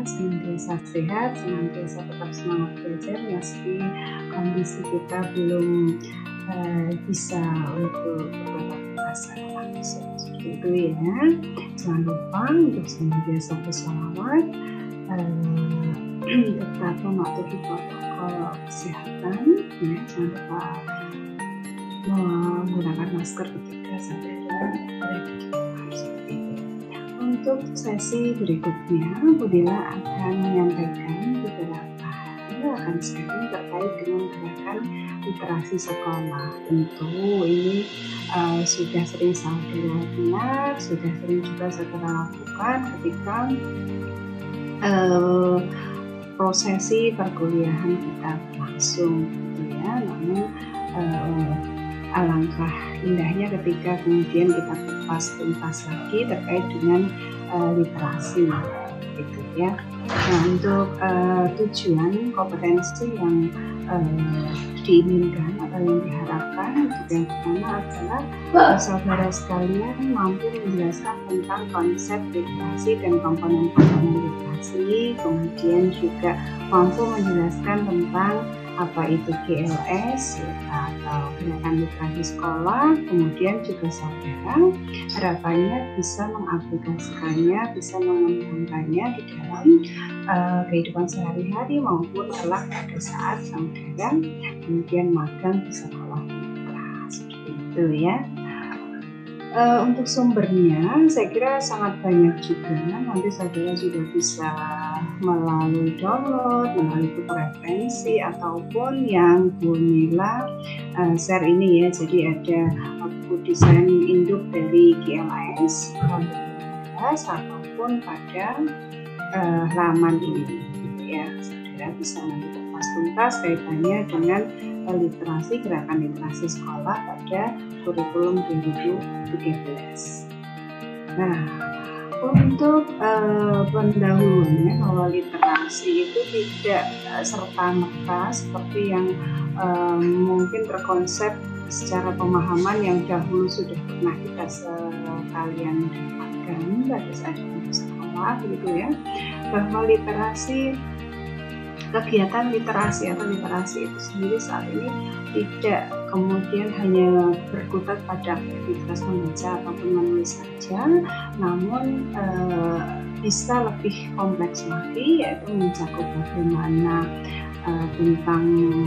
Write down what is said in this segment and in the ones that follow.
senantiasa sehat, senantiasa tetap semangat belajar meski kondisi kita belum bisa untuk bertatap muka secara langsung. Seperti itu ya. Jangan lupa untuk senantiasa bersolawat, tetap mematuhi protokol kesehatan, ya, jangan lupa menggunakan masker ketika sadar berada di luar. Seperti itu. Untuk sesi berikutnya, Budila akan menyampaikan beberapa hal akan sharing terkait dengan gerakan literasi sekolah. Tentu ini sudah sering saudara dengar, sudah sering juga saudara lakukan ketika prosesi perkuliahan kita berlangsung, gitu ya. Namun alangkah indahnya ketika kemudian kita kupas tuntas lagi terkait dengan literasi, gitu ya. Nah, untuk tujuan kompetensi yang diinginkan atau yang diharapkan, yang pertama adalah saudara sekalian mampu menjelaskan tentang konsep literasi dan komponen-komponen literasi, kemudian juga mampu menjelaskan tentang apa itu GLS atau gerakan literasi sekolah, kemudian juga saudara harapannya bisa mengaplikasikannya, bisa mengembangkannya di dalam kehidupan sehari-hari maupun kelak pada saat saudara kemudian magang di sekolah mitra, seperti itu ya. Untuk sumbernya saya kira sangat banyak juga, nanti saudara juga bisa melalui download, melalui buku referensi ataupun yang Bu Nila share ini ya. Jadi ada buku desain induk dari GLS tahun 2015 ataupun pada halaman ini, gitu ya. Saudara bisa nanti kupas tuntas kaitannya dengan literasi, gerakan literasi sekolah pada kurikulum 2013. Nah, untuk pendahulunya bahwa literasi itu tidak serta-merta seperti yang mungkin terkonsep secara pemahaman yang dahulu sudah pernah kita sekalian dapatkan pada saat kita sekolah, gitu ya, bahwa literasi, kegiatan literasi atau literasi itu sendiri saat ini tidak kemudian hanya berkutat pada aktivitas membaca ataupun menulis saja, namun bisa lebih kompleks lagi, yaitu mencakup bagaimana tentang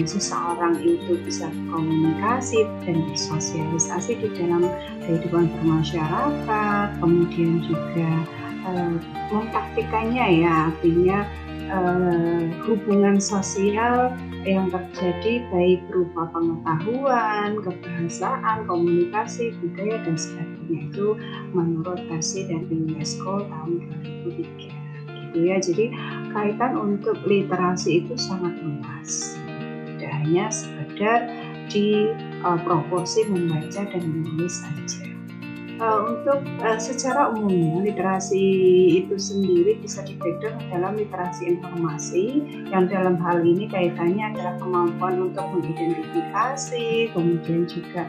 seseorang itu bisa berkomunikasi dan bersosialisasi di dalam kehidupan bermasyarakat, kemudian juga mempraktikannya ya, artinya hubungan sosial yang terjadi baik berupa pengetahuan, kebahasaan, komunikasi, budaya dan sebagainya, itu menurut versi dari UNESCO tahun 2003, gitu ya. Jadi kaitan untuk literasi itu sangat luas, tidak hanya sekedar di proporsi membaca dan menulis saja. Untuk secara umumnya literasi itu sendiri bisa di-breakdown dalam literasi informasi, yang dalam hal ini kaitannya adalah kemampuan untuk mengidentifikasi, kemudian juga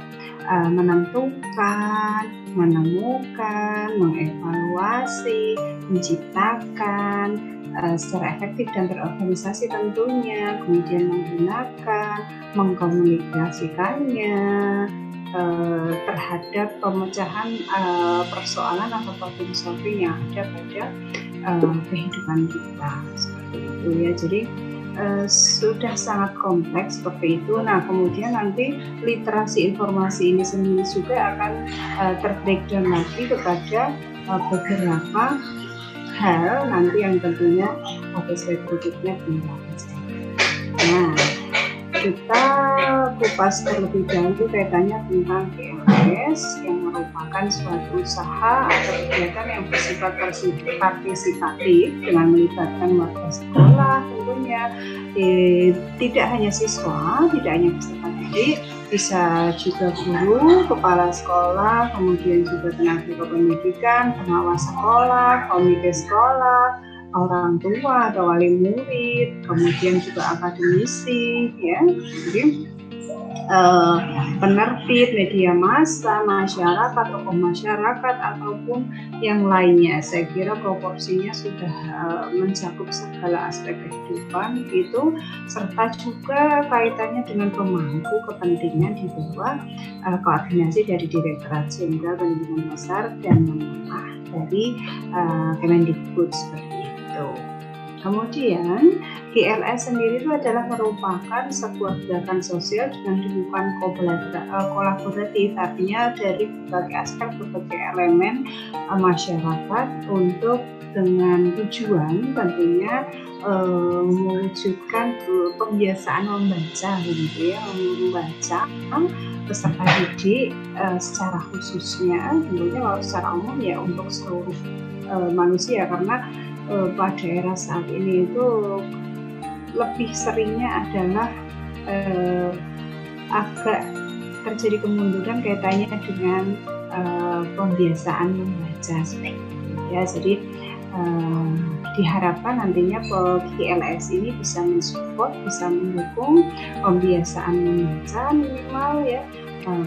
menentukan, menemukan, mengevaluasi, menciptakan secara efektif dan terorganisasi tentunya, kemudian menggunakan, mengkomunikasikannya terhadap pemecahan persoalan atau problem solving yang ada pada kehidupan kita, seperti itu ya. Jadi sudah sangat kompleks seperti itu. Nah, kemudian nanti literasi informasi ini sendiri juga akan terbreakdown lagi kepada beberapa hal nanti yang tentunya pada slide berikutnya tinggal. Nah, kita kupas terlebih dahulu kaitannya tentang GLS yang merupakan suatu usaha atau kegiatan yang bersifat partisipatif dengan melibatkan warga sekolah tentunya, tidak hanya siswa, tidak hanya peserta didik, bisa juga guru, kepala sekolah, kemudian juga tenaga kependidikan, pengawas sekolah, komite sekolah, orang tua atau wali murid, kemudian juga akademisi ya. Jadi penerbit, media massa, masyarakat, tokoh masyarakat ataupun yang lainnya. Saya kira proporsinya sudah mencakup segala aspek kehidupan itu, serta juga kaitannya dengan pemangku kepentingan di bawah koordinasi dari Direktorat Jenderal Pendidikan Dasar dan Menengah dari Kemendikbud seperti itu. Kemudian GLS sendiri itu adalah merupakan sebuah gerakan sosial dengan dukungan kolaboratif, artinya dari berbagai aspek, berbagai elemen masyarakat untuk dengan tujuan tentunya mewujudkan kebiasaan membaca gitu ya, membaca peserta didik secara khususnya, tentunya kalau secara umum ya untuk seluruh manusia, karena pada era saat ini itu lebih seringnya adalah agak terjadi kemunduran kaitannya dengan pembiasaan membaca seperti itu ya. Jadi diharapkan nantinya GLS ini bisa mensupport, bisa mendukung pembiasaan membaca minimal ya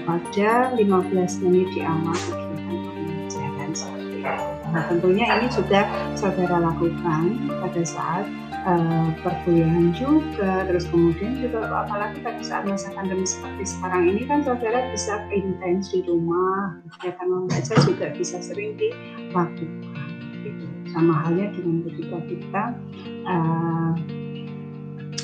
pada 15 menit di awal kegiatan pembelajaran seperti itu. Nah, tentunya ini juga saudara lakukan pada saat perkuliahan juga, terus kemudian juga apalagi pada saat masa pandemi seperti sekarang ini kan saudara bisa intens di rumah, kegiatan membaca juga bisa sering dilakukan gitu. Sama halnya dengan ketika kita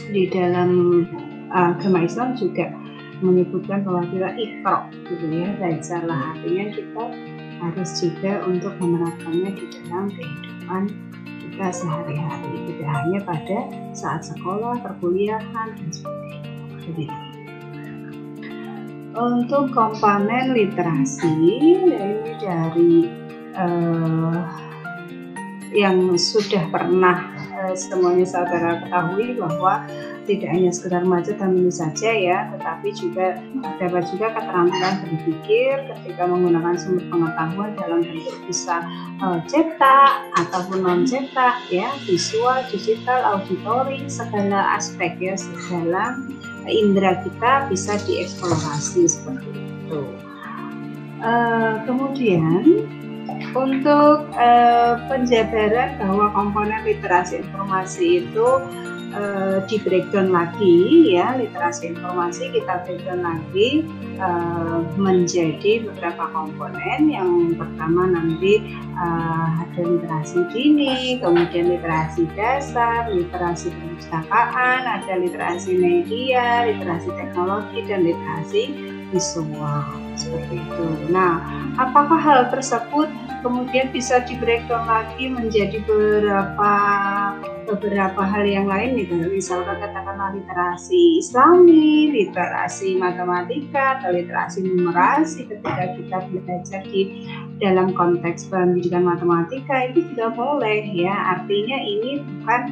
di dalam agama Islam juga menyebutkan bahwa kita iqra gitu ya, belajarlah, artinya kita harus juga untuk menerapkannya di dalam kehidupan kita sehari-hari, tidak hanya pada saat sekolah, perkuliahan dan sebagainya. Untuk komponen literasi ini dari yang sudah pernah semuanya saudara ketahui bahwa tidak hanya sekedar membaca dan menulis saja ya, tetapi juga dapat juga keterampilan berpikir ketika menggunakan sumber pengetahuan dalam bentuk bisa cetak ataupun non cetak ya, visual, digital, auditory, segala aspek ya, segala indera kita bisa dieksplorasi seperti itu. Kemudian untuk penjabaran bahwa komponen literasi informasi itu di breakdown lagi ya, literasi informasi kita breakdown lagi menjadi beberapa komponen. Yang pertama nanti ada literasi dini, kemudian literasi dasar, literasi perpustakaan, ada literasi media, literasi teknologi, dan literasi visual seperti itu. Nah, apakah hal tersebut kemudian bisa di breakdown lagi menjadi beberapa hal yang lain gitu, misalkan katakanlah literasi Islami, literasi matematika, atau literasi numerasi ketika kita belajar di dalam konteks pendidikan matematika itu tidak boleh ya, artinya ini bukan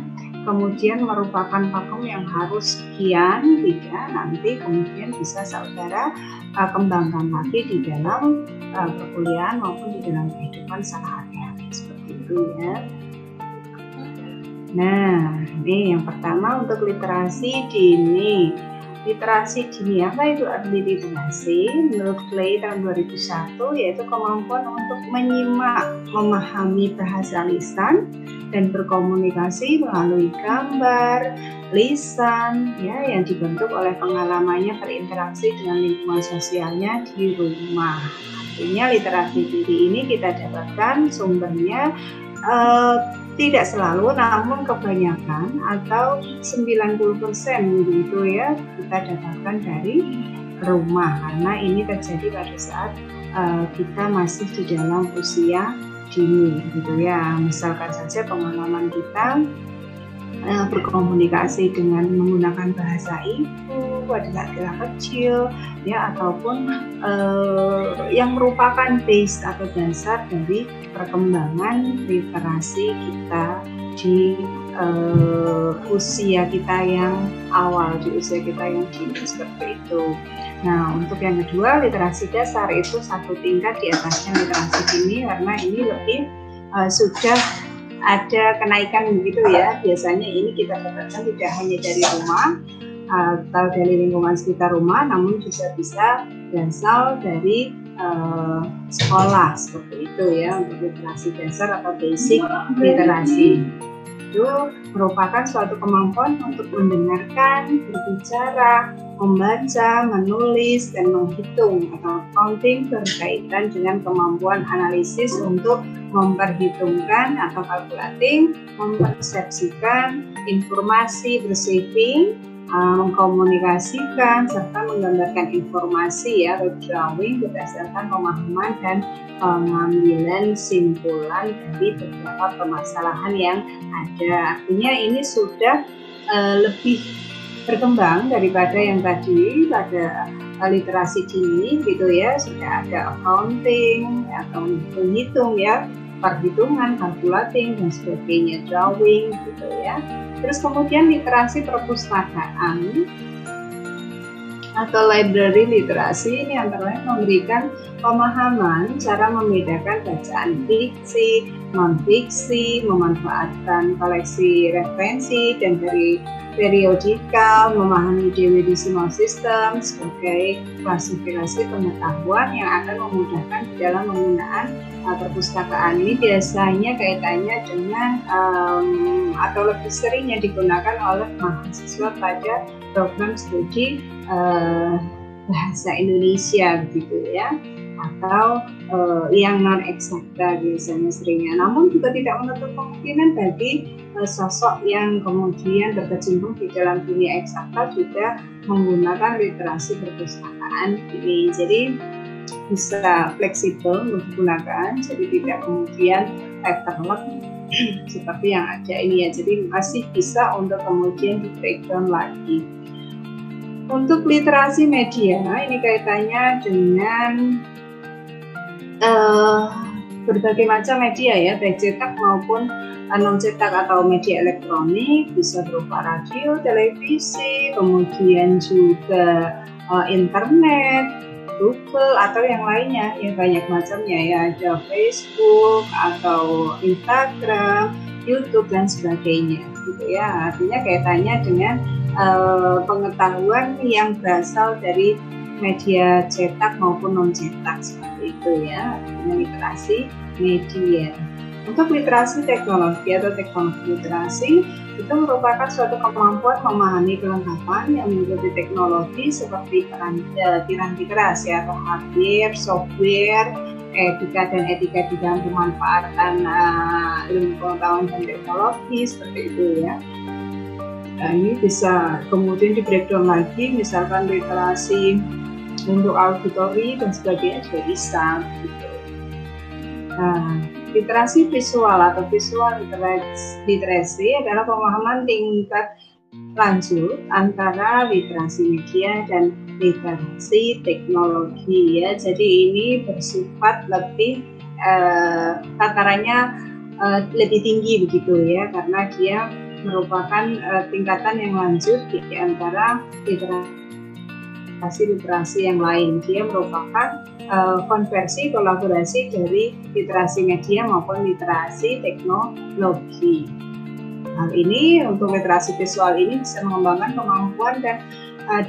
kemudian merupakan pakem yang harus sekian, tidak, nanti kemudian bisa saudara kembangkan lagi di dalam perkuliahan maupun di dalam kehidupan sehari-hari seperti itu ya. Nah, ini yang pertama untuk literasi dini. Literasi dini, apa itu arti literasi? Menurut Clay tahun 2001 yaitu kemampuan untuk menyimak, memahami bahasa lisan dan berkomunikasi melalui gambar, lisan ya, yang dibentuk oleh pengalamannya berinteraksi dengan lingkungan sosialnya di rumah. Artinya literasi dini ini kita dapatkan sumbernya tidak selalu, namun kebanyakan atau 90% gitu ya kita dapatkan dari rumah, karena ini terjadi pada saat kita masih di dalam usia dini gitu ya. Misalkan saja pengalaman kita berkomunikasi dengan menggunakan bahasa ibu pada saat kita kecil ya, ataupun yang merupakan base atau dasar dari perkembangan literasi kita di usia kita yang awal, di usia kita yang dini seperti itu. Nah, untuk yang kedua literasi dasar itu satu tingkat di atasnya literasi dini, karena ini lebih sudah ada kenaikan begitu ya. Biasanya ini kita dapatkan tidak hanya dari rumah, atau dari lingkungan sekitar rumah, namun juga bisa berasal dari sekolah seperti itu ya, untuk literasi dasar atau basic literasi. Itu merupakan suatu kemampuan untuk mendengarkan, berbicara, membaca, menulis, dan menghitung atau counting berkaitan dengan kemampuan analisis untuk memperhitungkan atau calculating, mempersepsikan informasi, bersaving, mengkomunikasikan serta menggambarkan informasi ya, drawing berdasarkan pemahaman dan pengambilan simpulan dari beberapa permasalahan yang ada. Artinya ini sudah lebih berkembang daripada yang tadi pada literasi dini gitu ya, sudah ada accounting atau menghitung ya, perhitungan, calculating dan sebagainya, drawing gitu ya. Terus kemudian literasi perpustakaan atau library literasi ini antara lain memberikan pemahaman cara membedakan bacaan fiksi, non-fiksi, memanfaatkan koleksi referensi dan dari periodikal, memahami DW Decimal System sebagai klasifikasi pengetahuan yang akan memudahkan dalam penggunaan perpustakaan. Ini biasanya kaitannya dengan atau lebih seringnya digunakan oleh mahasiswa pada program studi bahasa Indonesia gitu ya, atau yang non eksakta biasanya seringnya. Namun juga tidak menutup kemungkinan bagi sosok yang kemudian berkecimpung di dalam dunia eksakta juga menggunakan literasi perpustakaan ini. Jadi bisa fleksibel untuk digunakan, jadi tidak kemudian terlek seperti yang ada ini ya. Jadi masih bisa untuk kemudian di breakdown lagi. Untuk literasi media, ini kaitannya dengan berbagai macam media ya, baik cetak maupun non cetak atau media elektronik, bisa berupa radio, televisi, kemudian juga internet, Google atau yang lainnya ya, banyak macamnya ya, ada Facebook atau Instagram, YouTube dan sebagainya gitu ya. Artinya kaitannya dengan pengetahuan yang berasal dari media cetak maupun non cetak seperti itu ya, artinya literasi media. Untuk literasi teknologi atau teknologi literasi itu merupakan suatu kemampuan memahami kelengkapan yang mengikuti teknologi seperti piranti keras ya, atau hardware, software, etika dan etika di dalam pemanfaatan ilmu pengetahuan dan teknologi seperti itu ya. Nah, ini bisa kemudian di breakdown lagi, misalkan literasi untuk auditori dan sebagainya juga bisa gitu. Nah, literasi visual atau visual literasi adalah pemahaman tingkat lanjut antara literasi media dan literasi teknologi ya. Jadi ini bersifat lebih tatarannya lebih tinggi begitu ya, karena dia merupakan tingkatan yang lanjut di antara literasi yang lain. Dia merupakan konversi kolaborasi dari literasi media maupun literasi teknologi. Hal ini untuk literasi visual ini bisa mengembangkan kemampuan dan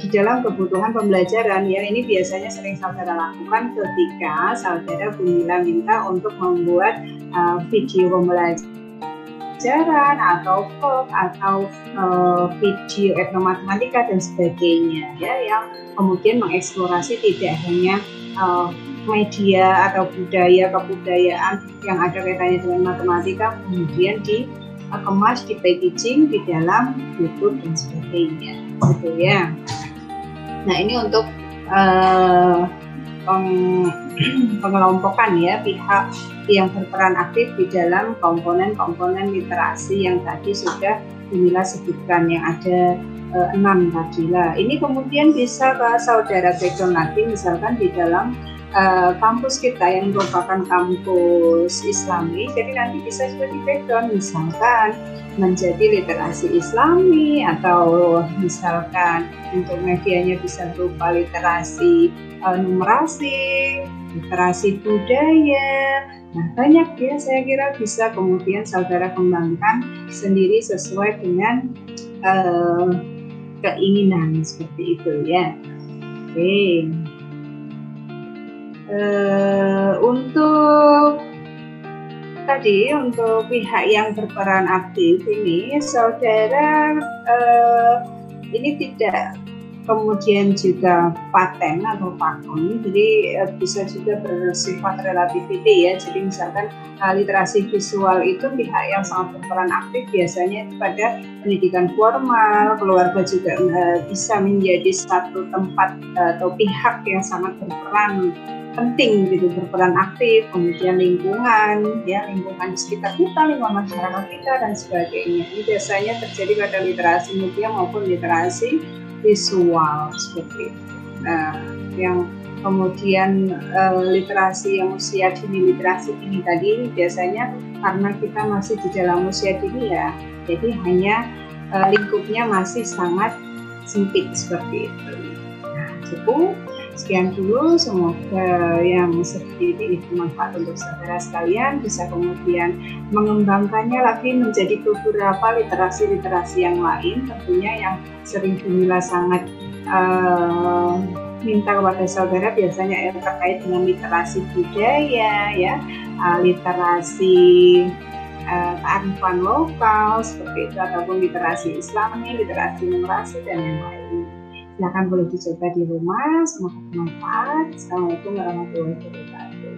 di dalam kebutuhan pembelajaran ya. Ini biasanya sering saudara lakukan ketika saudara minta untuk membuat video pembelajaran atau vlog atau video etnomatematika dan sebagainya ya, yang kemudian mengeksplorasi tidak hanya media atau budaya kebudayaan yang ada kaitannya dengan matematika, kemudian dikemas, di packaging di dalam YouTube dan sebagainya gitu ya. Nah, ini untuk pengelompokan ya pihak yang berperan aktif di dalam komponen-komponen literasi yang tadi sudah Mila sebutkan, yang ada 6 tadi lah. Ini kemudian bisa ke saudara breakdown lagi, misalkan di dalam kampus kita yang merupakan kampus Islami, jadi nanti bisa juga di breakdown misalkan menjadi literasi Islami, atau misalkan untuk medianya bisa berupa literasi numerasi, literasi budaya. Nah, banyak ya, saya kira bisa kemudian saudara kembangkan sendiri sesuai dengan keinginan seperti itu ya. Oke. Untuk pihak yang berperan aktif ini, saudara ini tidak kemudian juga paten atau pakem, jadi bisa juga bersifat relativity ya. Jadi misalkan literasi visual itu pihak yang sangat berperan aktif biasanya pada pendidikan formal, keluarga juga bisa menjadi satu tempat atau pihak yang sangat berperan penting gitu, berperan aktif. Kemudian lingkungan ya, lingkungan di sekitar kita, lingkungan masyarakat kita dan sebagainya. Ini biasanya terjadi pada literasi media maupun literasi visual seperti itu. Nah, yang kemudian literasi yang usia dini, literasi ini tadi biasanya karena kita masih di dalam usia dini ya, jadi hanya lingkupnya masih sangat sempit seperti itu. Nah, cukup sekian dulu, semoga yang seperti ini bermanfaat untuk saudara sekalian, bisa kemudian mengembangkannya lagi menjadi beberapa literasi-literasi yang lain, tentunya yang sering Bunila sangat minta kepada saudara biasanya yang terkait dengan literasi budaya ya, literasi kearifan lokal seperti itu, ataupun literasi Islami, literasi numerasi dan yang lain. Silakan boleh dicoba di rumah, semoga bermanfaat. Assalamualaikum warahmatullahi wabarakatuh.